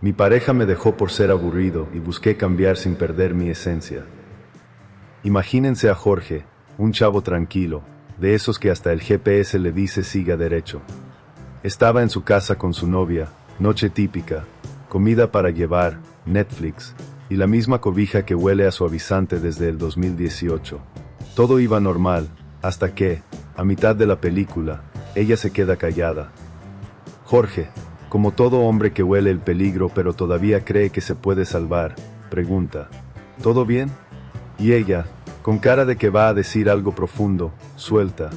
Mi pareja me dejó por ser aburrido y busqué cambiar sin perder mi esencia. Imagínense a Jorge, un chavo tranquilo, de esos que hasta el GPS le dice siga derecho. Estaba en su casa con su novia, noche típica, comida para llevar, Netflix, y la misma cobija que huele a suavizante desde el 2018. Todo iba normal, hasta que, a mitad de la película, ella se queda callada. Jorge, como todo hombre que huele el peligro pero todavía cree que se puede salvar, pregunta, ¿todo bien? Y ella, con cara de que va a decir algo profundo, suelta,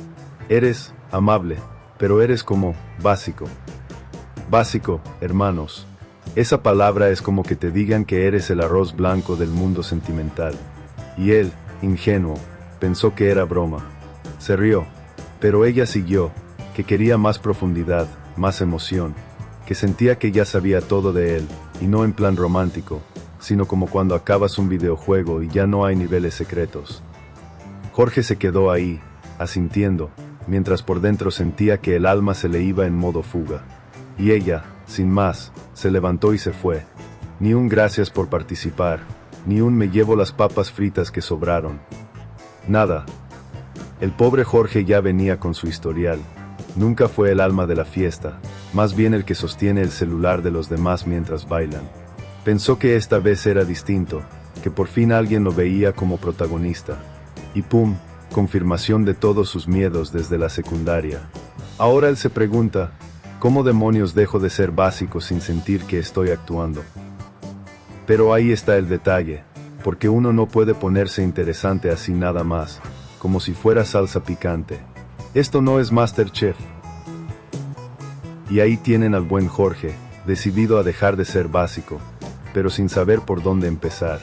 eres amable, pero eres como básico. Básico, hermanos. Esa palabra es como que te digan que eres el arroz blanco del mundo sentimental. Y él, ingenuo, pensó que era broma. Se rió, pero ella siguió, que quería más profundidad, más emoción, que sentía que ya sabía todo de él, y no en plan romántico, sino como cuando acabas un videojuego y ya no hay niveles secretos. Jorge se quedó ahí, asintiendo, mientras por dentro sentía que el alma se le iba en modo fuga. Y ella, sin más, se levantó y se fue. Ni un gracias por participar, ni un me llevo las papas fritas que sobraron. Nada. El pobre Jorge ya venía con su historial. Nunca fue el alma de la fiesta, más bien el que sostiene el celular de los demás mientras bailan. Pensó que esta vez era distinto, que por fin alguien lo veía como protagonista. Y pum, confirmación de todos sus miedos desde la secundaria. Ahora él se pregunta, ¿cómo demonios dejo de ser básico sin sentir que estoy actuando? Pero ahí está el detalle, porque uno no puede ponerse interesante así nada más, como si fuera salsa picante. Esto no es MasterChef. Y ahí tienen al buen Jorge, decidido a dejar de ser básico, pero sin saber por dónde empezar.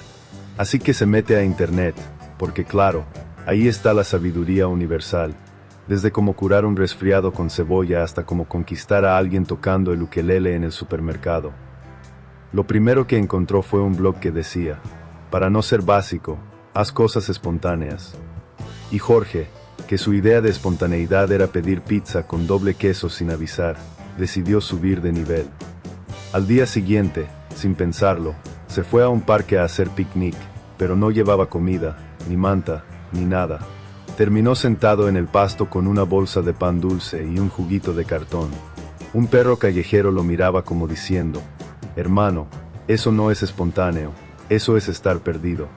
Así que se mete a internet, porque claro, ahí está la sabiduría universal, desde cómo curar un resfriado con cebolla hasta cómo conquistar a alguien tocando el ukelele en el supermercado. Lo primero que encontró fue un blog que decía, para no ser básico, haz cosas espontáneas. Y Jorge, que su idea de espontaneidad era pedir pizza con doble queso sin avisar, decidió subir de nivel. Al día siguiente, sin pensarlo, se fue a un parque a hacer picnic, pero no llevaba comida, ni manta, ni nada. Terminó sentado en el pasto con una bolsa de pan dulce y un juguito de cartón. Un perro callejero lo miraba como diciendo, hermano, eso no es espontáneo, eso es estar perdido.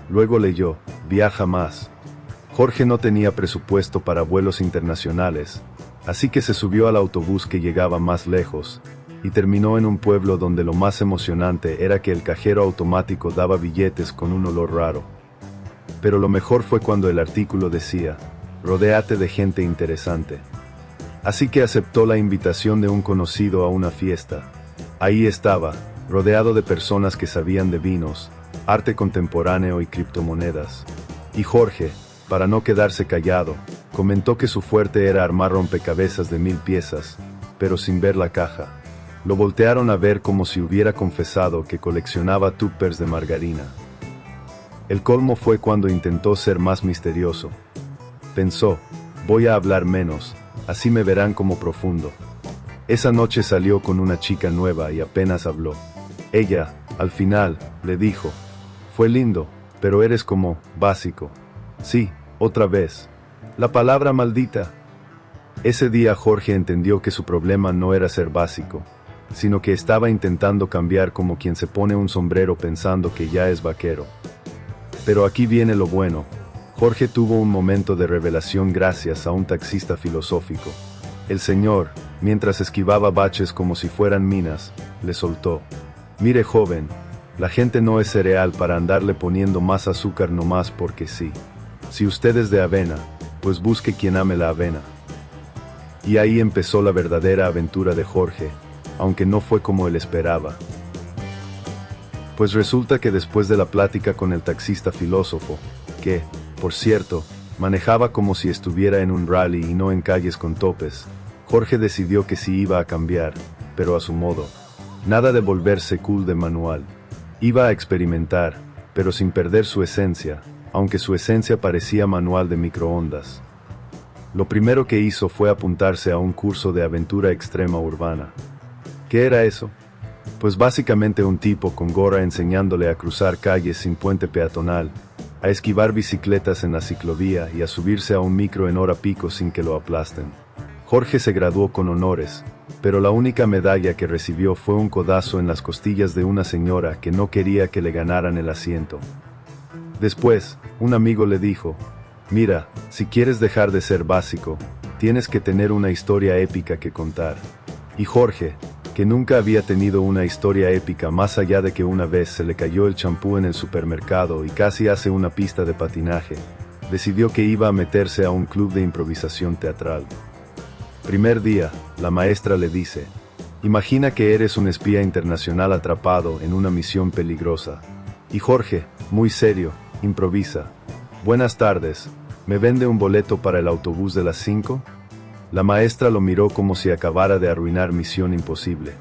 Luego leyó, viaja más. Jorge no tenía presupuesto para vuelos internacionales, así que se subió al autobús que llegaba más lejos, y terminó en un pueblo donde lo más emocionante era que el cajero automático daba billetes con un olor raro. Pero lo mejor fue cuando el artículo decía, rodéate de gente interesante. Así que aceptó la invitación de un conocido a una fiesta. Ahí estaba, rodeado de personas que sabían de vinos, arte contemporáneo y criptomonedas. Y Jorge, para no quedarse callado, comentó que su fuerte era armar rompecabezas de 1000 piezas, pero sin ver la caja. Lo voltearon a ver como si hubiera confesado que coleccionaba tuppers de margarina. El colmo fue cuando intentó ser más misterioso. Pensó, voy a hablar menos, así me verán como profundo. Esa noche salió con una chica nueva y apenas habló. Ella, al final, le dijo, fue lindo, pero eres como, básico. Sí, otra vez. La palabra maldita. Ese día Jorge entendió que su problema no era ser básico, sino que estaba intentando cambiar como quien se pone un sombrero pensando que ya es vaquero. Pero aquí viene lo bueno. Jorge tuvo un momento de revelación gracias a un taxista filosófico. El señor, mientras esquivaba baches como si fueran minas, le soltó. Mire joven, la gente no es cereal para andarle poniendo más azúcar nomás porque sí. Si usted es de avena, pues busque quien ame la avena. Y ahí empezó la verdadera aventura de Jorge, aunque no fue como él esperaba. Pues resulta que después de la plática con el taxista filósofo, que, por cierto, manejaba como si estuviera en un rally y no en calles con topes, Jorge decidió que sí iba a cambiar, pero a su modo. Nada de volverse cool de manual. Iba a experimentar, pero sin perder su esencia, aunque su esencia parecía manual de microondas. Lo primero que hizo fue apuntarse a un curso de aventura extrema urbana. ¿Qué era eso? Pues básicamente un tipo con gorra enseñándole a cruzar calles sin puente peatonal, a esquivar bicicletas en la ciclovía y a subirse a un micro en hora pico sin que lo aplasten. Jorge se graduó con honores, pero la única medalla que recibió fue un codazo en las costillas de una señora que no quería que le ganaran el asiento. Después, un amigo le dijo: mira, si quieres dejar de ser básico, tienes que tener una historia épica que contar. Y Jorge, que nunca había tenido una historia épica más allá de que una vez se le cayó el champú en el supermercado y casi hace una pista de patinaje, decidió que iba a meterse a un club de improvisación teatral. Primer día, la maestra le dice: imagina que eres un espía internacional atrapado en una misión peligrosa. Y Jorge, muy serio, improvisa: buenas tardes, ¿me vende un boleto para el autobús de las 5? La maestra lo miró como si acabara de arruinar Misión Imposible.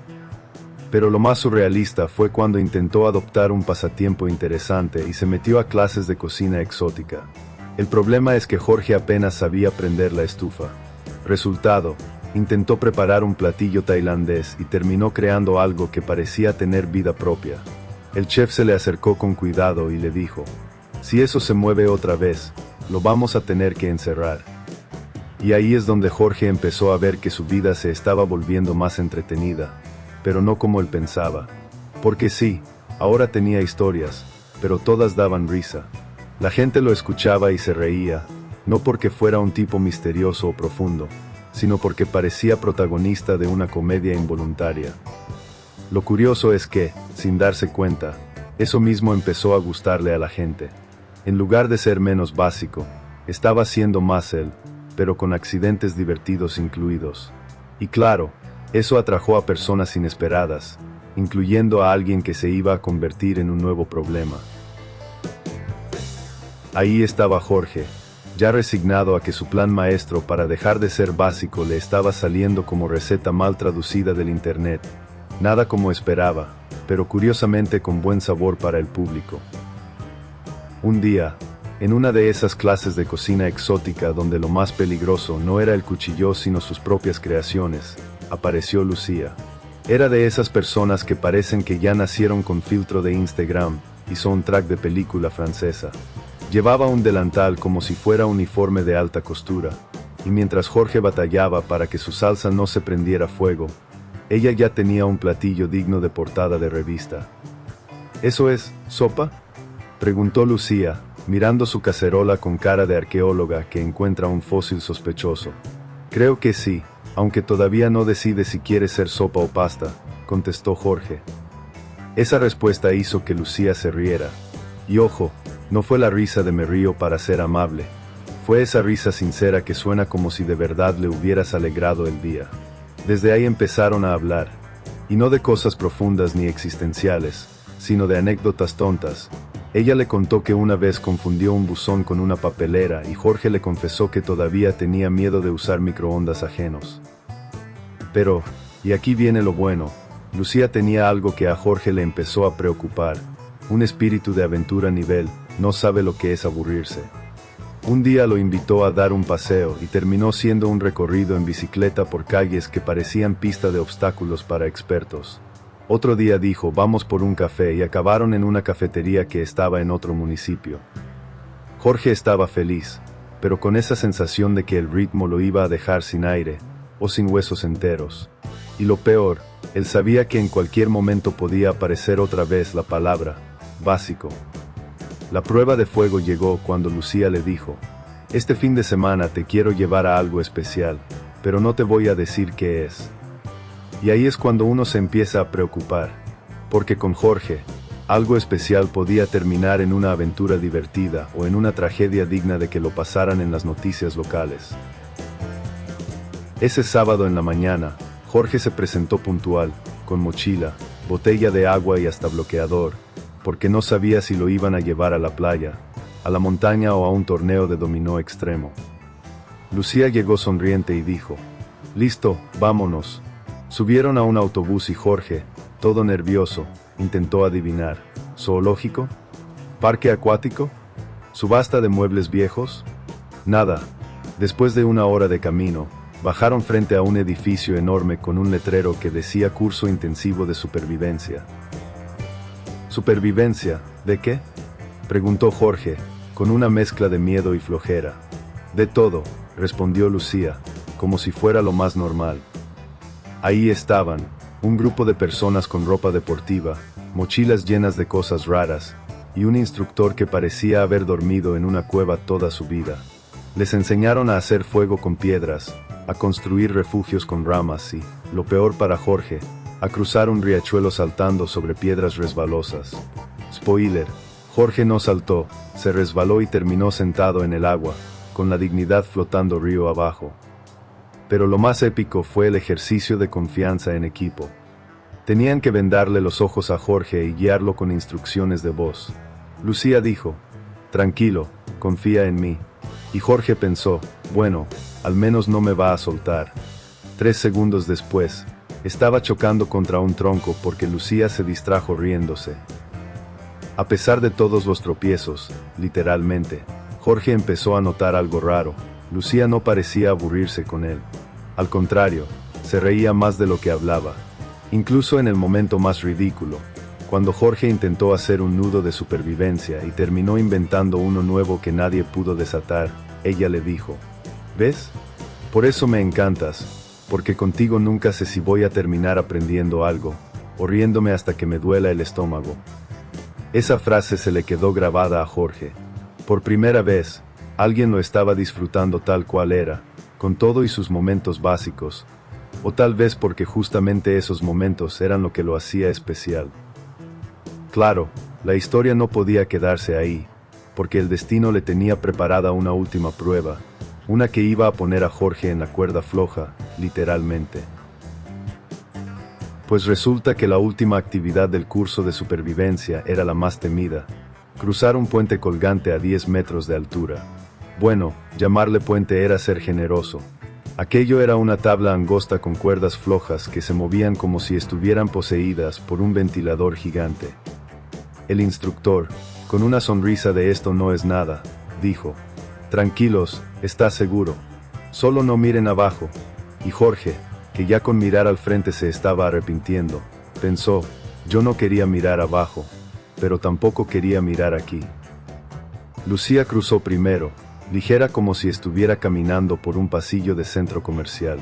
Pero lo más surrealista fue cuando intentó adoptar un pasatiempo interesante y se metió a clases de cocina exótica. El problema es que Jorge apenas sabía prender la estufa. Resultado, intentó preparar un platillo tailandés y terminó creando algo que parecía tener vida propia. El chef se le acercó con cuidado y le dijo: si eso se mueve otra vez, lo vamos a tener que encerrar. Y ahí es donde Jorge empezó a ver que su vida se estaba volviendo más entretenida, pero no como él pensaba. Porque sí, ahora tenía historias, pero todas daban risa. La gente lo escuchaba y se reía, no porque fuera un tipo misterioso o profundo, sino porque parecía protagonista de una comedia involuntaria. Lo curioso es que, sin darse cuenta, eso mismo empezó a gustarle a la gente. En lugar de ser menos básico, estaba siendo más él, pero con accidentes divertidos incluidos. Y claro, eso atrajo a personas inesperadas, incluyendo a alguien que se iba a convertir en un nuevo problema. Ahí estaba Jorge, ya resignado a que su plan maestro para dejar de ser básico le estaba saliendo como receta mal traducida del internet. Nada como esperaba, pero curiosamente con buen sabor para el público. Un día, en una de esas clases de cocina exótica donde lo más peligroso no era el cuchillo sino sus propias creaciones, apareció Lucía. Era de esas personas que parecen que ya nacieron con filtro de Instagram y soundtrack de película francesa. Llevaba un delantal como si fuera uniforme de alta costura, y mientras Jorge batallaba para que su salsa no se prendiera fuego, ella ya tenía un platillo digno de portada de revista. ¿Eso es sopa?, preguntó Lucía, mirando su cacerola con cara de arqueóloga que encuentra un fósil sospechoso. Creo que sí, aunque todavía no decide si quiere ser sopa o pasta, contestó Jorge. Esa respuesta hizo que Lucía se riera. Y ojo, no fue la risa de me río para ser amable. Fue esa risa sincera que suena como si de verdad le hubieras alegrado el día. Desde ahí empezaron a hablar. Y no de cosas profundas ni existenciales, sino de anécdotas tontas. Ella le contó que una vez confundió un buzón con una papelera y Jorge le confesó que todavía tenía miedo de usar microondas ajenos. Pero, y aquí viene lo bueno, Lucía tenía algo que a Jorge le empezó a preocupar, un espíritu de aventura nivel, no sabe lo que es aburrirse. Un día lo invitó a dar un paseo y terminó siendo un recorrido en bicicleta por calles que parecían pista de obstáculos para expertos. Otro día dijo: vamos por un café, y acabaron en una cafetería que estaba en otro municipio. Jorge estaba feliz, pero con esa sensación de que el ritmo lo iba a dejar sin aire, o sin huesos enteros. Y lo peor, él sabía que en cualquier momento podía aparecer otra vez la palabra básico. La prueba de fuego llegó cuando Lucía le dijo: este fin de semana te quiero llevar a algo especial, pero no te voy a decir qué es. Y ahí es cuando uno se empieza a preocupar, porque con Jorge, algo especial podía terminar en una aventura divertida o en una tragedia digna de que lo pasaran en las noticias locales. Ese sábado en la mañana, Jorge se presentó puntual, con mochila, botella de agua y hasta bloqueador, porque no sabía si lo iban a llevar a la playa, a la montaña o a un torneo de dominó extremo. Lucía llegó sonriente y dijo: listo, vámonos. Subieron a un autobús y Jorge, todo nervioso, intentó adivinar. ¿Zoológico? ¿Parque acuático? ¿Subasta de muebles viejos? Nada. Después de una hora de camino, Bajaron frente a un edificio enorme con un letrero que decía curso intensivo de supervivencia. ¿Supervivencia? ¿De qué?, preguntó Jorge, con una mezcla de miedo y flojera. De todo, respondió Lucía, como si fuera lo más normal. Ahí estaban, un grupo de personas con ropa deportiva, mochilas llenas de cosas raras, y un instructor que parecía haber dormido en una cueva toda su vida. Les enseñaron a hacer fuego con piedras, a construir refugios con ramas y, lo peor para Jorge, a cruzar un riachuelo saltando sobre piedras resbalosas. Spoiler: Jorge no saltó, se resbaló y terminó sentado en el agua, con la dignidad flotando río abajo. Pero lo más épico fue el ejercicio de confianza en equipo. Tenían que vendarle los ojos a Jorge y guiarlo con instrucciones de voz. Lucía dijo: tranquilo, confía en mí. Y Jorge pensó: bueno, al menos no me va a soltar. 3 segundos después, estaba chocando contra un tronco porque Lucía se distrajo riéndose. A pesar de todos los tropiezos, literalmente, Jorge empezó a notar algo raro. Lucía no parecía aburrirse con él. Al contrario, se reía más de lo que hablaba. Incluso en el momento más ridículo, cuando Jorge intentó hacer un nudo de supervivencia y terminó inventando uno nuevo que nadie pudo desatar, ella le dijo: ¿ves? Por eso me encantas, porque contigo nunca sé si voy a terminar aprendiendo algo, o riéndome hasta que me duela el estómago. Esa frase se le quedó grabada a Jorge. Por primera vez, alguien lo estaba disfrutando tal cual era, con todo y sus momentos básicos, o tal vez porque justamente esos momentos eran lo que lo hacía especial. Claro, la historia no podía quedarse ahí, porque el destino le tenía preparada una última prueba, una que iba a poner a Jorge en la cuerda floja, literalmente. Pues resulta que la última actividad del curso de supervivencia era la más temida: cruzar un puente colgante a 10 metros de altura. Bueno, llamarle puente era ser generoso. Aquello era una tabla angosta con cuerdas flojas que se movían como si estuvieran poseídas por un ventilador gigante. El instructor, con una sonrisa de "esto no es nada", dijo: tranquilos, está seguro. Solo no miren abajo. Y Jorge, que ya con mirar al frente se estaba arrepintiendo, pensó: yo no quería mirar abajo, pero tampoco quería mirar aquí. Lucía cruzó primero, ligera como si estuviera caminando por un pasillo de centro comercial.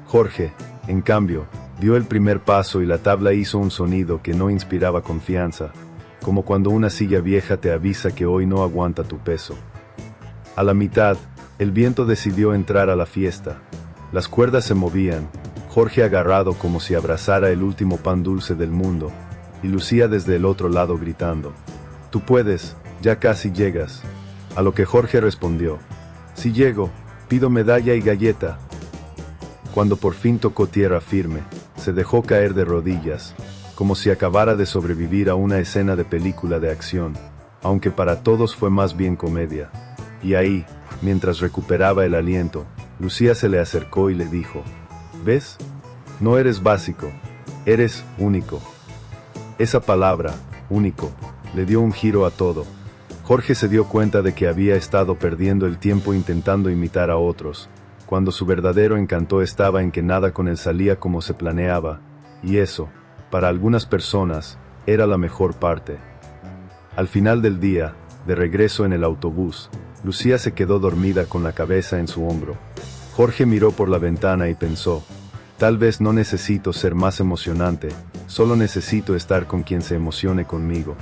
Jorge, en cambio, dio el primer paso y la tabla hizo un sonido que no inspiraba confianza, como cuando una silla vieja te avisa que hoy no aguanta tu peso. A la mitad, el viento decidió entrar a la fiesta. Las cuerdas se movían, Jorge agarrado como si abrazara el último pan dulce del mundo, y Lucía desde el otro lado gritando: tú puedes, ya casi llegas. A lo que Jorge respondió: si llego, pido medalla y galleta. Cuando por fin tocó tierra firme, se dejó caer de rodillas, como si acabara de sobrevivir a una escena de película de acción, aunque para todos fue más bien comedia. Y ahí, mientras recuperaba el aliento, Lucía se le acercó y le dijo: ¿ves? No eres básico, eres único. Esa palabra, único, le dio un giro a todo. Jorge se dio cuenta de que había estado perdiendo el tiempo intentando imitar a otros, cuando su verdadero encanto estaba en que nada con él salía como se planeaba, y eso, para algunas personas, era la mejor parte. Al final del día, de regreso en el autobús, Lucía se quedó dormida con la cabeza en su hombro. Jorge miró por la ventana y pensó: tal vez no necesito ser más emocionante, solo necesito estar con quien se emocione conmigo.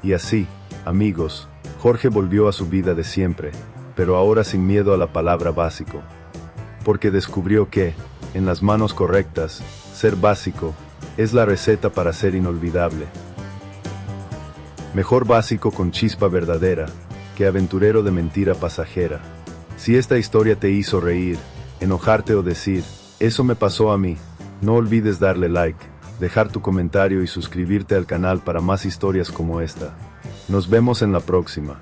Y así, amigos, Jorge volvió a su vida de siempre, pero ahora sin miedo a la palabra básico. Porque descubrió que, en las manos correctas, ser básico es la receta para ser inolvidable. Mejor básico con chispa verdadera, que aventurero de mentira pasajera. Si esta historia te hizo reír, enojarte o decir: eso me pasó a mí, no olvides darle like, dejar tu comentario y suscribirte al canal para más historias como esta. Nos vemos en la próxima.